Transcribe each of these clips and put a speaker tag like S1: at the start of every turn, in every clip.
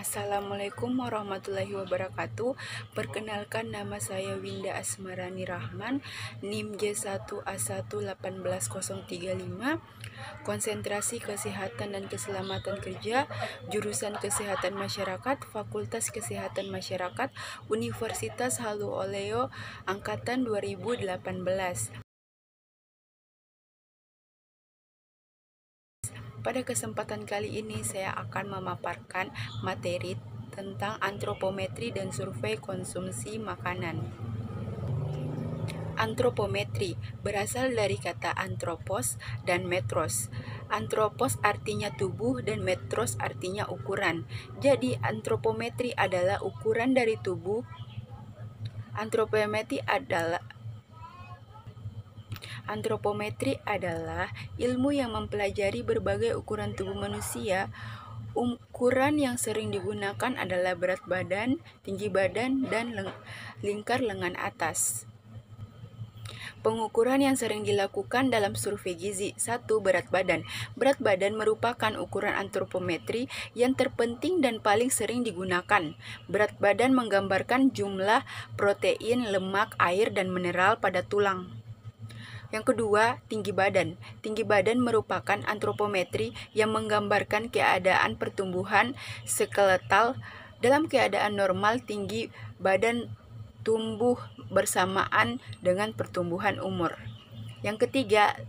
S1: Assalamualaikum warahmatullahi wabarakatuh. Perkenalkan, nama saya Winda Asmarani Rahman, NIM J1A1 18035, konsentrasi kesehatan dan keselamatan kerja, jurusan kesehatan masyarakat, Fakultas Kesehatan Masyarakat, Universitas Halu Oleo, angkatan 2018. Pada kesempatan kali ini saya akan memaparkan materi tentang antropometri dan survei konsumsi makanan. Antropometri berasal dari kata antropos dan metros. Antropos artinya tubuh dan metros artinya ukuran. Jadi antropometri adalah ukuran dari tubuh. Antropometri adalah ilmu yang mempelajari berbagai ukuran tubuh manusia. Ukuran yang sering digunakan adalah berat badan, tinggi badan, dan lingkar lengan atas. Pengukuran yang sering dilakukan dalam survei gizi. 1. Berat badan. Berat badan merupakan ukuran antropometri yang terpenting dan paling sering digunakan. Berat badan menggambarkan jumlah protein, lemak, air, dan mineral pada tulang. Yang kedua, tinggi badan. Tinggi badan merupakan antropometri yang menggambarkan keadaan pertumbuhan skeletal. Dalam keadaan normal, tinggi badan tumbuh bersamaan dengan pertumbuhan umur. Yang ketiga,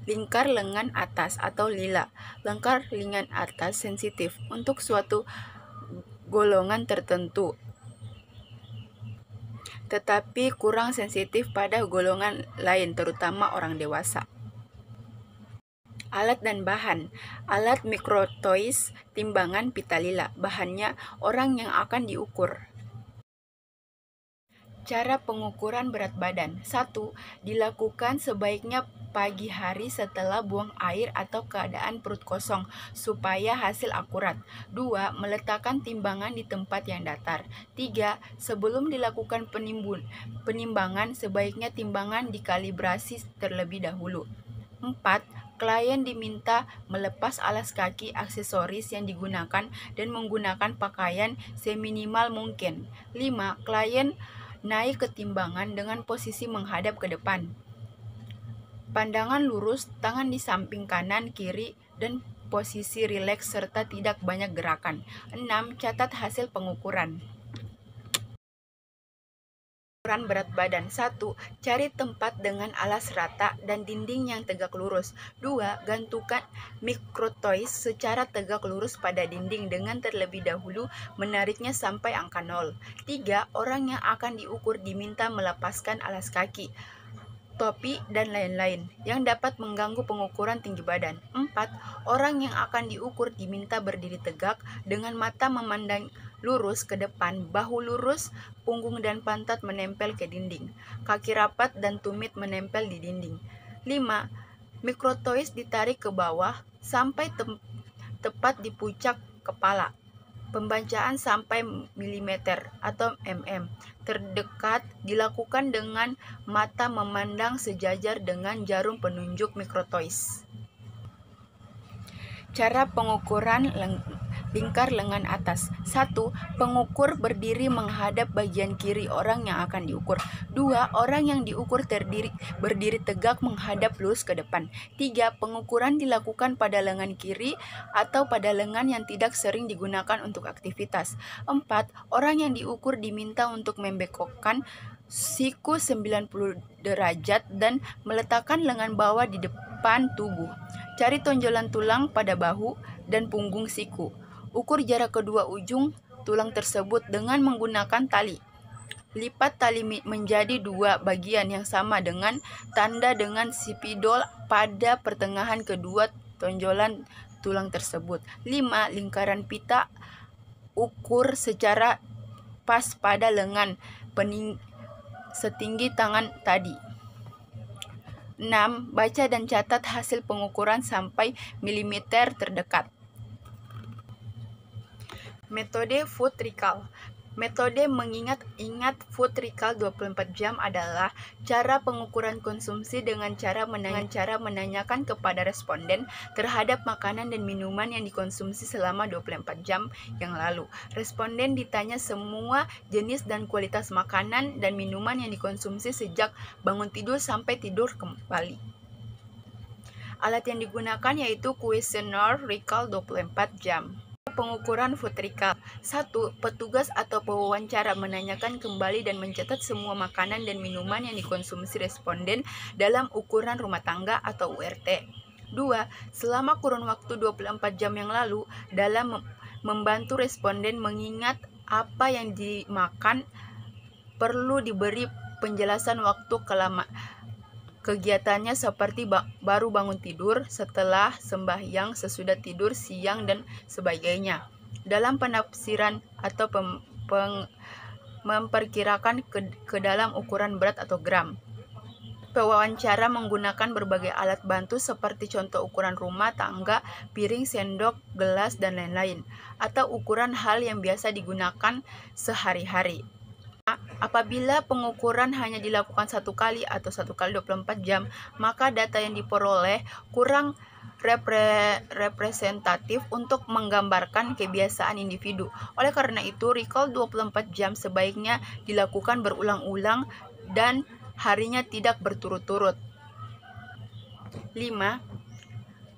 S1: lingkar lengan atas atau lila. Lingkar lengan atas sensitif untuk suatu golongan tertentu, tetapi kurang sensitif pada golongan lain, terutama orang dewasa. Alat dan bahan. Alat mikrotois, timbangan, pita lila. Bahannya orang yang akan diukur. Cara pengukuran berat badan. 1. Dilakukan sebaiknya pagi hari setelah buang air atau keadaan perut kosong supaya hasil akurat. 2. Meletakkan timbangan di tempat yang datar. 3. Sebelum dilakukan penimbangan, sebaiknya timbangan dikalibrasi terlebih dahulu. 4. Klien diminta melepas alas kaki aksesoris yang digunakan dan menggunakan pakaian seminimal mungkin. 5. Klien naik ke timbangan dengan posisi menghadap ke depan. Pandangan lurus, tangan di samping kanan, kiri, dan posisi rileks serta tidak banyak gerakan. 6. Catat hasil pengukuran. Ukuran berat badan. 1. Cari tempat dengan alas rata dan dinding yang tegak lurus. 2. Gantungkan mikrotois secara tegak lurus pada dinding dengan terlebih dahulu menariknya sampai angka 0. 3. Orang yang akan diukur diminta melepaskan alas kaki, topi, dan lain-lain yang dapat mengganggu pengukuran tinggi badan. 4. Orang yang akan diukur diminta berdiri tegak dengan mata memandang lurus ke depan, bahu lurus, punggung dan pantat menempel ke dinding, kaki rapat dan tumit menempel di dinding. 5. Mikrotois ditarik ke bawah sampai tepat di puncak kepala. Pembacaan sampai milimeter atau mm terdekat dilakukan dengan mata memandang sejajar dengan jarum penunjuk mikrotois. Cara pengukuran lingkar lengan atas. 1. Pengukur berdiri menghadap bagian kiri orang yang akan diukur. 2. Orang yang diukur berdiri tegak menghadap lurus ke depan. 3. Pengukuran dilakukan pada lengan kiri atau pada lengan yang tidak sering digunakan untuk aktivitas. 4. Orang yang diukur diminta untuk membengkokkan siku 90 derajat dan meletakkan lengan bawah di depan tubuh. Cari tonjolan tulang pada bahu dan punggung siku. Ukur jarak kedua ujung tulang tersebut dengan menggunakan tali. Lipat tali menjadi dua bagian yang sama dengan tanda dengan spidol pada pertengahan kedua tonjolan tulang tersebut. 5. Lingkaran pita ukur secara pas pada lengan setinggi tangan tadi. 6. Baca dan catat hasil pengukuran sampai milimeter terdekat. Metode foot recall. Metode mengingat food recall 24 jam adalah cara pengukuran konsumsi dengan cara menanyakan kepada responden terhadap makanan dan minuman yang dikonsumsi selama 24 jam yang lalu. Responden ditanya semua jenis dan kualitas makanan dan minuman yang dikonsumsi sejak bangun tidur sampai tidur kembali. Alat yang digunakan yaitu kuesioner recall 24 jam. Pengukuran food recall. 1. Petugas atau pewawancara menanyakan kembali dan mencatat semua makanan dan minuman yang dikonsumsi responden dalam ukuran rumah tangga atau URT. 2. Selama kurun waktu 24 jam yang lalu, dalam membantu responden mengingat apa yang dimakan, perlu diberi penjelasan waktu kegiatannya seperti baru bangun tidur, setelah sembahyang, sesudah tidur, siang, dan sebagainya. Dalam penafsiran atau memperkirakan ke dalam ukuran berat atau gram. Pewawancara menggunakan berbagai alat bantu seperti contoh ukuran rumah tangga, piring, sendok, gelas, dan lain-lain, atau ukuran hal yang biasa digunakan sehari-hari. Apabila pengukuran hanya dilakukan 1 kali atau 1 kali 24 jam, maka data yang diperoleh kurang representatif untuk menggambarkan kebiasaan individu. Oleh karena itu, recall 24 jam sebaiknya dilakukan berulang-ulang dan harinya tidak berturut-turut. 5.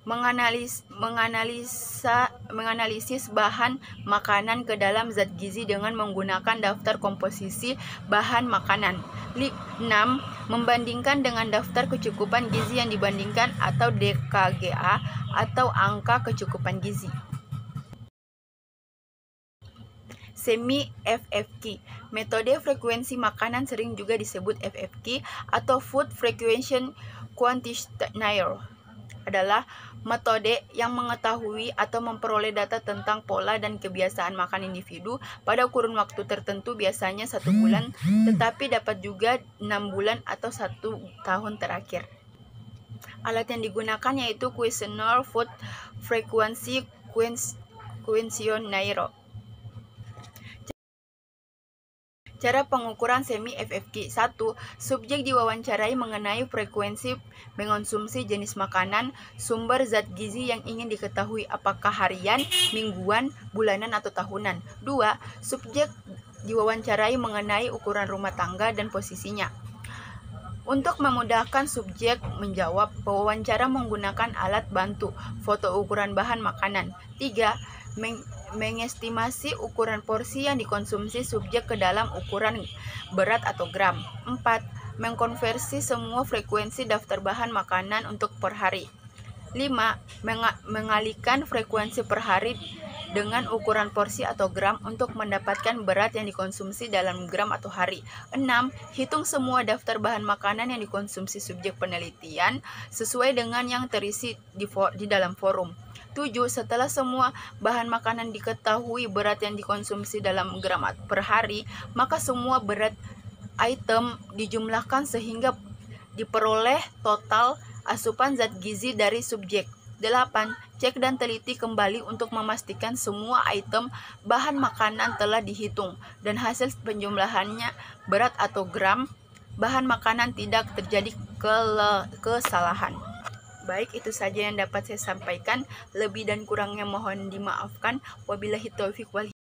S1: Menganalisis bahan makanan ke dalam zat gizi dengan menggunakan daftar komposisi bahan makanan. 6. Membandingkan dengan daftar kecukupan gizi yang dibandingkan atau DKGA atau angka kecukupan gizi. Semi-FFQ. Metode frekuensi makanan sering juga disebut FFQ atau Food Frequency Quantifier, adalah metode yang mengetahui atau memperoleh data tentang pola dan kebiasaan makan individu pada kurun waktu tertentu, biasanya 1 bulan, tetapi dapat juga 6 bulan atau 1 tahun terakhir. Alat yang digunakan yaitu Kuesioner Food Frequency Questionnaire. Cara pengukuran semi-FFQ. 1. Subjek diwawancarai mengenai frekuensi mengonsumsi jenis makanan, sumber zat gizi yang ingin diketahui apakah harian, mingguan, bulanan, atau tahunan. 2. Subjek diwawancarai mengenai ukuran rumah tangga dan posisinya. Untuk memudahkan subjek menjawab, pewawancara menggunakan alat bantu, foto ukuran bahan makanan. 3. Mengestimasi ukuran porsi yang dikonsumsi subjek ke dalam ukuran berat atau gram. 4. Mengkonversi semua frekuensi daftar bahan makanan untuk per hari. 5. Mengalihkan frekuensi per hari dengan ukuran porsi atau gram untuk mendapatkan berat yang dikonsumsi dalam gram atau hari. 6. Hitung semua daftar bahan makanan yang dikonsumsi subjek penelitian sesuai dengan yang terisi di dalam forum. 7. Setelah semua bahan makanan diketahui berat yang dikonsumsi dalam gram per hari, maka semua berat item dijumlahkan sehingga diperoleh total asupan zat gizi dari subjek. 8. Cek dan teliti kembali untuk memastikan semua item bahan makanan telah dihitung dan hasil penjumlahannya berat atau gram bahan makanan tidak terjadi kesalahan. Baik, itu saja yang dapat saya sampaikan. Lebih dan kurangnya mohon dimaafkan. Wabillahi taufiq wal hidayah.